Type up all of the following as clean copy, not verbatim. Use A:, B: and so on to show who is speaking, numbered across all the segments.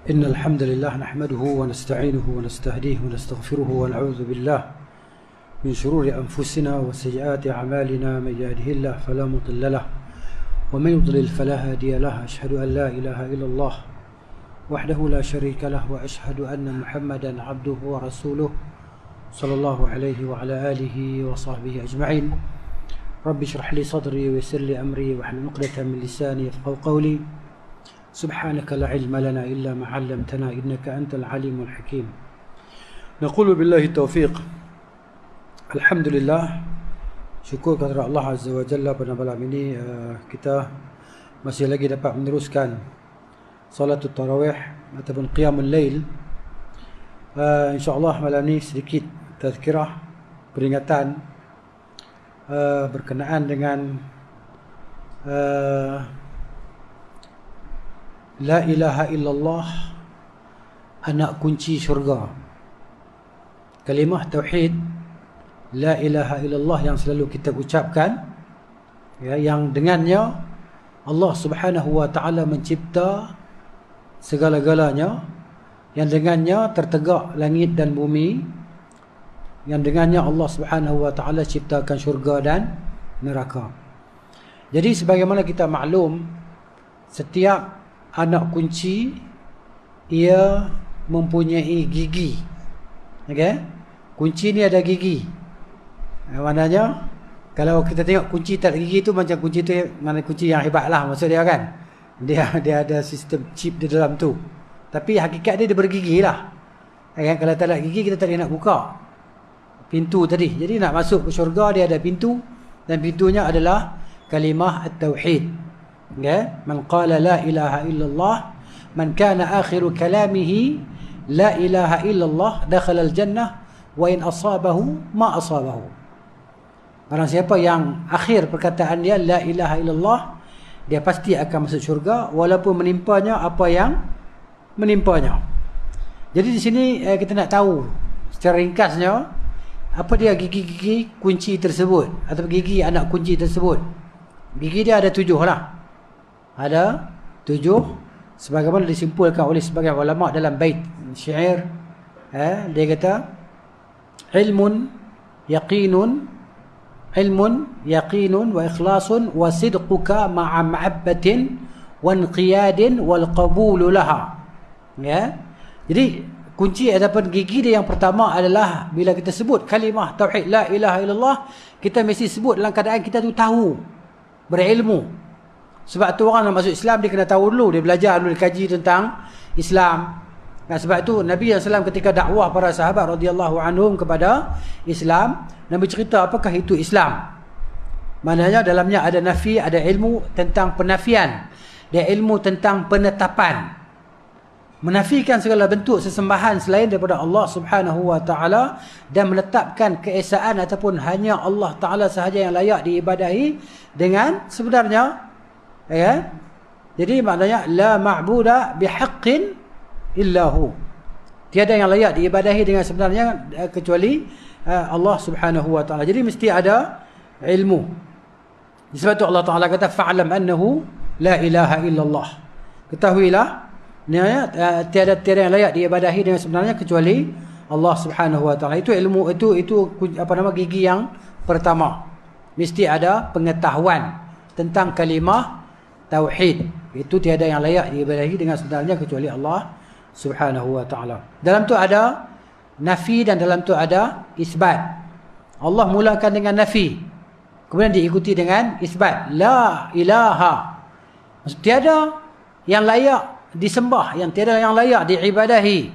A: إن الحمد لله نحمده ونستعينه ونستهديه ونستغفره ونعوذ بالله من شرور أنفسنا وسيئات أعمالنا. من يهده الله فلا مضل له ومن يضلل فلا هادي له. أشهد أن لا إله إلا الله وحده لا شريك له وأشهد أن محمدا عبده ورسوله صلى الله عليه وعلى آله وصحبه أجمعين. رب اشرح لي صدري ويسر لي أمري واحلل عقدة من لساني يفقهوا قولي. سبحانك لا علم لنا إلا ما علمتنا إنك أنت العليم الحكيم. نقول بالله التوفيق. Alhamdulillah, syukur kepada Allah Azza wa Jalla pada malam ini kita masih lagi dapat meneruskan salatul tarawih ataupun qiyamul lail. InsyaAllah malam ini sedikit tazkirah, peringatan berkenaan dengan La ilaha illallah, anak kunci syurga. Kalimah tauhid La ilaha illallah yang selalu kita ucapkan, ya, yang dengannya Allah Subhanahu wa taala mencipta segala-galanya, yang dengannya tertegak langit dan bumi, yang dengannya Allah Subhanahu wa taala ciptakan syurga dan neraka. Jadi sebagaimana kita maklum, setiap anak kunci ia mempunyai gigi. Okey? Kunci ni ada gigi. Maknanya kalau kita tengok kunci tak ada gigi tu macam kunci tu mana kunci yang hebatlah maksud dia kan. Dia ada sistem chip di dalam tu. Tapi hakikat dia bergigi lah. Kalau tak ada gigi kita tak boleh nak buka pintu tadi. Jadi nak masuk ke syurga dia ada pintu, dan pintunya adalah kalimah at-tauhid. Okay? Man qala la ilaha illallah, man kana akhiru kalamihi la ilaha illallah dakhala al-jannah wa in asabahu ma asabahu. Barang siapa yang akhir perkataan dia la ilaha illallah, dia pasti akan masuk syurga walaupun menimpanya apa yang menimpanya. Jadi di sini kita nak tahu secara ringkasnya apa dia gigi-gigi kunci tersebut atau gigi anak kunci tersebut. Gigi dia ada 7 lah. Ada 7 sebagaimana disimpulkan oleh sebagian ulama dalam bait syair. Dia kata ilmun yaqinun wa ikhlasun wa sidquka ma'a ma'abbatin wa inqiyadin wal qabulu laha. Ya. Jadi kunci ataupun gigi dia yang pertama adalah bila kita sebut kalimah tauhid la ilaha illallah, kita mesti sebut dalam keadaan kita tu tahu, berilmu. Sebab tu orang nak masuk Islam dia kena tahu dulu, dia belajar dulu, dia kaji tentang Islam. Nah, sebab tu Nabi SAW ketika dakwah para sahabat radhiyallahu anhum kepada Islam, Nabi cerita apakah itu Islam. Maknanya dalamnya ada nafi, ada ilmu tentang penafian, ada ilmu tentang penetapan, menafikan segala bentuk sesembahan selain daripada Allah Subhanahu wa taala dan menetapkan keesaan ataupun hanya Allah taala sahaja yang layak diibadahi dengan sebenarnya. Ya. Jadi maknanya la ma'buda bihaqqin illahu. Tiada yang layak diibadahi dengan sebenarnya kecuali Allah Subhanahu wa taala. Jadi mesti ada ilmu. Sebab tu Allah Taala kata fa'lam annahu la ilaha illallah. Ketahuilah tiada yang layak diibadahi dengan sebenarnya kecuali Allah Subhanahu wa taala. Itu ilmu, itu apa nama gigi yang pertama. Mesti ada pengetahuan tentang kalimah tauhid. Itu tiada yang layak diibadahi dengan sebenarnya kecuali Allah Subhanahu wa taala. Dalam tu ada nafi dan dalam tu ada isbat. Allah mulakan dengan nafi, kemudian diikuti dengan isbat. La ilaha. Maksud tiada yang layak disembah, yang tiada yang layak diibadahi.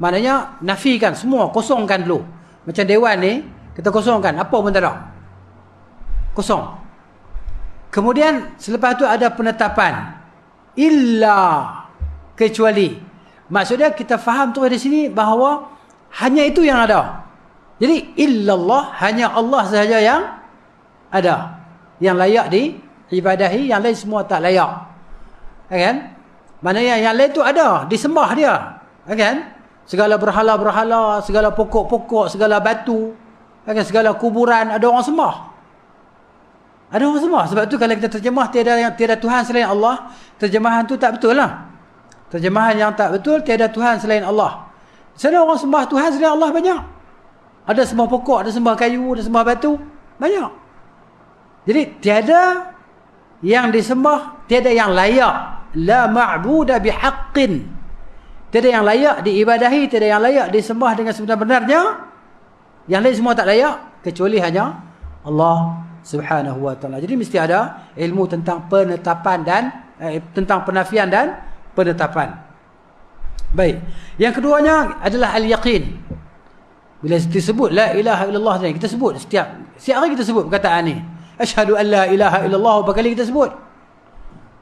A: Maknanya nafikan semua, kosongkan dulu. Macam dewan ni, kita kosongkan, apa pun tak ada. Kosong. Kemudian selepas itu ada penetapan illa, kecuali. Maksudnya kita faham tu di sini bahawa hanya itu yang ada. Jadi illallah, hanya Allah sahaja yang ada, yang layak diibadahi, yang lain semua tak layak. Kan? Maknanya yang lain tu ada, disembah dia. Kan? Segala berhala-berhala, segala pokok-pokok, segala batu, kan? Segala kuburan ada orang sembah. Ada orang sembah. Sebab tu kalau kita terjemah tiada Tuhan selain Allah, terjemahan tu tak betul lah. Terjemahan yang tak betul, tiada Tuhan selain Allah. Sana orang sembah Tuhan selain Allah banyak. Ada sembah pokok, ada sembah kayu, ada sembah batu, banyak. Jadi tiada yang disembah, tiada yang layak. La ma'buda bihaqqin. Tiada yang layak diibadahi, tiada yang layak disembah dengan sebenar-benarnya. Yang lain semua tak layak kecuali hanya Allah Subhanahu wa taala. Jadi mesti ada ilmu tentang penetapan dan tentang penafian dan penetapan. Baik. Yang keduanya adalah al-yaqin. Bila disebut la ilaha illallah ni, kita sebut setiap hari kita sebut perkataan ni. Asyhadu an la ilaha illallah, berapa kali kita sebut?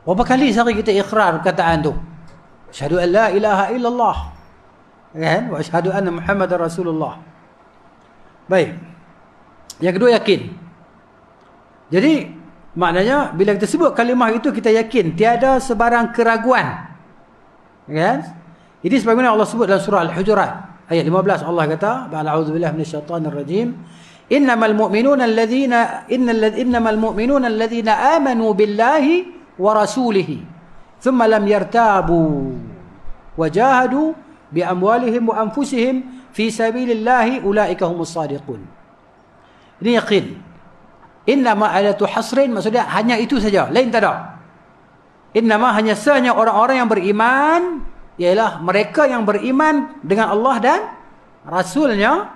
A: Berapa kali sehari kita ikrar perkataan tu? Asyhadu an la ilaha illallah. Kan? Wa asyhadu anna Muhammadar Rasulullah. Baik. Yang kedua yakin. Jadi maknanya bila kita sebut kalimah itu kita yakin tiada sebarang keraguan. Kan? Ini sebagaimana Allah sebut dalam surah Al-Hujurat ayat 15, Allah kata, "A'udzubillahi minasyaitonir rajim. Innamal mu'minuna alladhina amanu billahi wa rasulihi thumma lam yartabu wa jahadu bi amwalihim wa anfusihim fi sabilillahi ulaika humus shadiqun." Ini yakin. Innama adatu hasrin, maksudnya hanya itu saja, lain tak ada. Innama hanya sahanya orang-orang yang beriman, ialah mereka yang beriman dengan Allah dan Rasulnya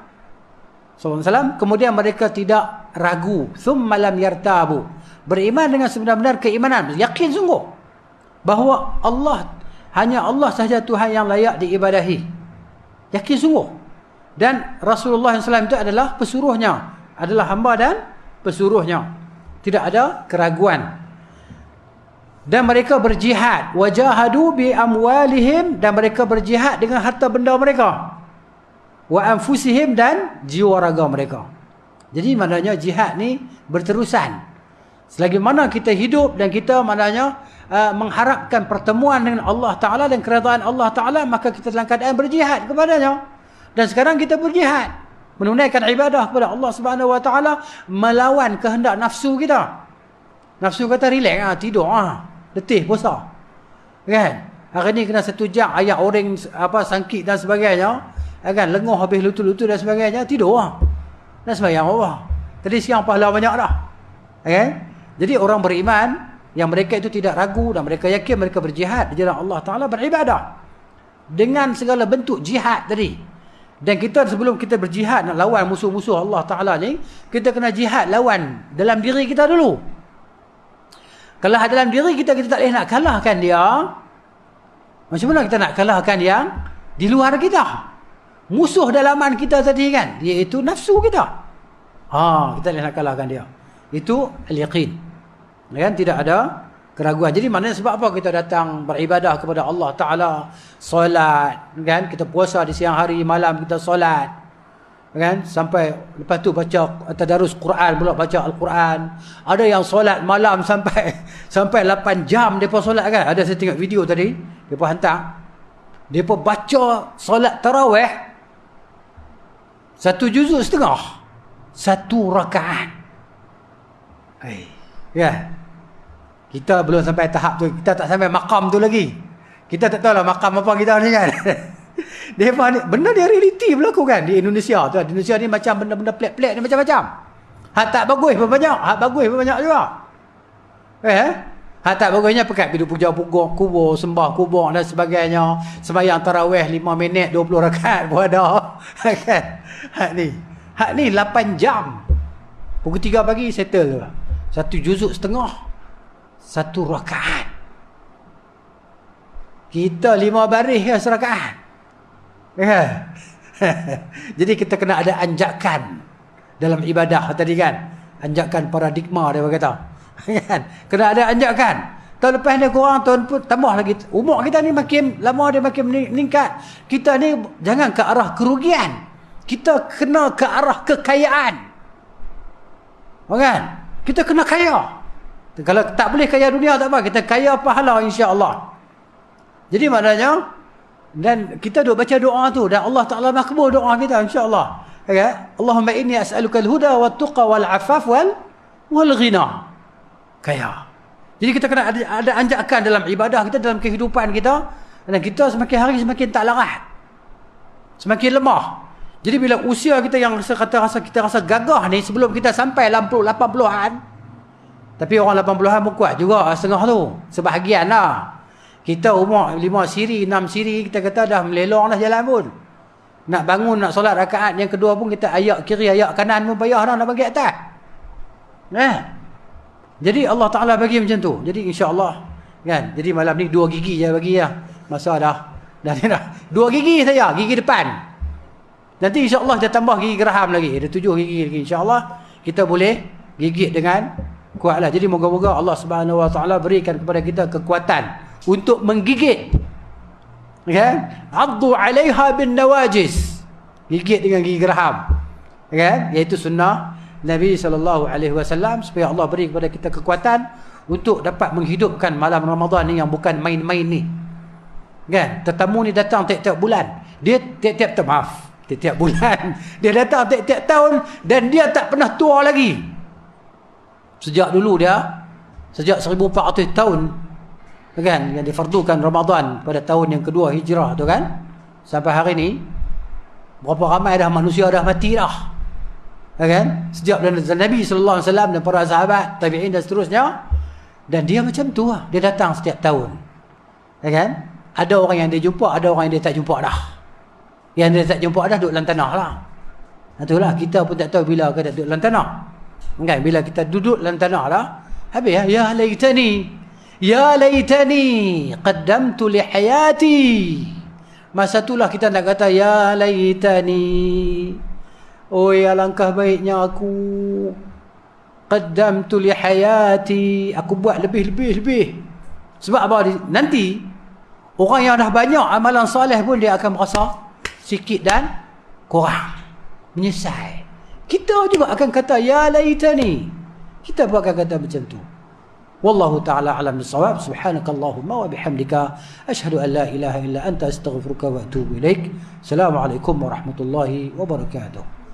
A: SAW, kemudian mereka tidak ragu. Thumma lam yartabu, beriman dengan sebenar-benar keimanan, yakin sungguh bahawa hanya Allah sahaja Tuhan yang layak diibadahi, yakin sungguh. Dan Rasulullah SAW itu adalah pesuruhnya, adalah hamba dan pesuruhnya, tidak ada keraguan. Dan mereka berjihad, wajahadu bi amwalihim, dan mereka berjihad dengan harta benda mereka, wa anfusihim, dan jiwa raga mereka. Jadi maknanya jihad ni berterusan. Selagi mana kita hidup dan kita maknanya mengharapkan pertemuan dengan Allah Ta'ala dan keredaan Allah Ta'ala, maka kita dalam keadaan berjihad kepadanya. Dan sekarang kita berjihad, menunaikan ibadah kepada Allah Subhanahu Wa Ta'ala, melawan kehendak nafsu kita. Nafsu kata relax, tidur, letih, bosan. Kan? Hari ni kena 1 jam ayat orang sangkit dan sebagainya. Kan? Lenguh habis lutut-lutut dan sebagainya, tidur. Dan sembahyang Allah. Tadi siang pahala banyak dah. Kan? Jadi orang beriman, yang mereka itu tidak ragu dan mereka yakin, mereka berjihad di jalan Allah Ta'ala, beribadah dengan segala bentuk jihad tadi. Dan kita sebelum kita berjihad nak lawan musuh-musuh Allah Ta'ala ni, kita kena jihad lawan dalam diri kita dulu. Kalau dalam diri kita tak boleh nak kalahkan dia, macam mana kita nak kalahkan yang di luar kita? Musuh dalaman kita tadi kan, iaitu nafsu kita. Kita boleh nak kalahkan dia. Itu al-yaqin. Kan? Tidak ada keraguan. Jadi maknanya sebab apa kita datang beribadah kepada Allah Ta'ala, solat, kan? Kita puasa di siang hari, malam kita solat, kan? Sampai lepas tu baca tadarus Quran, pula baca Al-Quran. Ada yang solat malam sampai 8 jam depa solat kan. Ada saya tengok video tadi, depa hantar. Depa baca solat tarawih 1 juzuk setengah, 1 rakaat. Ya. Kita belum sampai tahap tu, kita tak sampai makam tu lagi. Kita tak tahulah makam apa kita ni kan. Depa ni benda dia realiti berlaku kan di Indonesia tu. Di Indonesia ni macam benda-benda pelik-pelik ni macam-macam. Hak tak bagus pun banyak, hak bagus pun banyak juga. Hak tak bagusnya pekat pergi puja kubur, sembah kubur dan sebagainya. Sembahyang tarawih 5 minit 20 rakaat pun ada. Kan? Hak ni 8 jam. Pukul 3 pagi settle. 1 juzuk setengah, 1 rakaat. Kita 5 baris ke serakaat. Jadi kita kena ada anjakan dalam ibadah tadi kan. Anjakan paradigma dia kata. Kan? Kena ada anjakan. Tahun lepas ni kurang, tahun pun tambah lagi. Umur kita ni makin lama dia makin meningkat. Kita ni jangan ke arah kerugian. Kita kena ke arah kekayaan. Kan? Kita kena kaya. Kalau tak boleh kaya dunia tak apa, kita kaya pahala insya-Allah. Jadi maknanya, dan kita duk baca doa tu dan Allah Taala makbul doa kita insya-Allah. Okay? Allahumma inni as'aluka al-huda wat-tuqa wal-'afaf wal-ghina. Kaya. Jadi kita kena ada anjakan dalam ibadah kita, dalam kehidupan kita. Dan kita semakin hari semakin tak larat. Semakin lemah. Jadi bila usia kita yang kita rasa gagah ni, sebelum kita sampai 80-an, tapi orang 80-an pun kuat juga setengah tu. Sebahagian lah. Kita umur 5 siri, 6 siri, kita kata dah melelong dah jalan pun. Nak bangun, nak solat rakaat yang kedua pun kita ayak kiri, ayak kanan pun payah dah nak bagi atas. Jadi Allah Ta'ala bagi macam tu. Jadi insya-Allah kan. Jadi malam ni 2 gigi je bagi ya. Masa dah 2 gigi saja, gigi depan. Nanti insya-Allah kita tambah gigi geraham lagi. Ada 7 gigi lagi. Insya-Allah kita boleh gigit dengan kuatlah. Jadi moga-moga Allah Subhanahu Wa Ta'ala berikan kepada kita kekuatan untuk menggigit. Kan? Addu 'alaiha bin nawajis. Gigit dengan gigi geraham. Kan? Iaitu sunnah Nabi SAW, supaya Allah beri kepada kita kekuatan untuk dapat menghidupkan malam Ramadan ni yang bukan main-main ni. Kan? Tetamu ni datang tiap-tiap bulan. Dia tiap-tiap bulan. Dia datang tiap-tiap tahun dan dia tak pernah tua lagi. Sejak 1400 tahun kan, yang difardukan Ramadan pada tahun yang kedua Hijrah tu kan, sampai hari ni berapa ramai dah manusia dah mati dah. Kan? Sejak Nabi sallallahu alaihi wasallam dan para sahabat, tabi'in dan seterusnya. Dan dia macam tu lah. Dia datang setiap tahun. Kan? Ada orang yang dia jumpa, ada orang yang dia tak jumpa dah. Yang dia tak jumpa dah duduk dalam tanah lah. Itulah, kita pun tak tahu bila kita duduk dalam tanah. Kan? Bila kita duduk dalam tanah lah, habis ya, ya laitani qaddamtu li hayati. Masa itulah kita nak kata ya laitani, oi alangkah baiknya aku qaddamtu li hayati, aku buat lebih. Sebab apa? Nanti orang yang dah banyak amalan soleh pun dia akan merasa sikit dan kurang, menyesal. Kita juga akan kata ya laitani. Kita pun akan kata macam tu. Wallahu ta'ala alam bisawab. Subhanakallahumma wa bihamdika asyhadu an la ilaha illa anta astaghfiruka wa atubu ilaik. Assalamualaikum warahmatullahi wabarakatuh.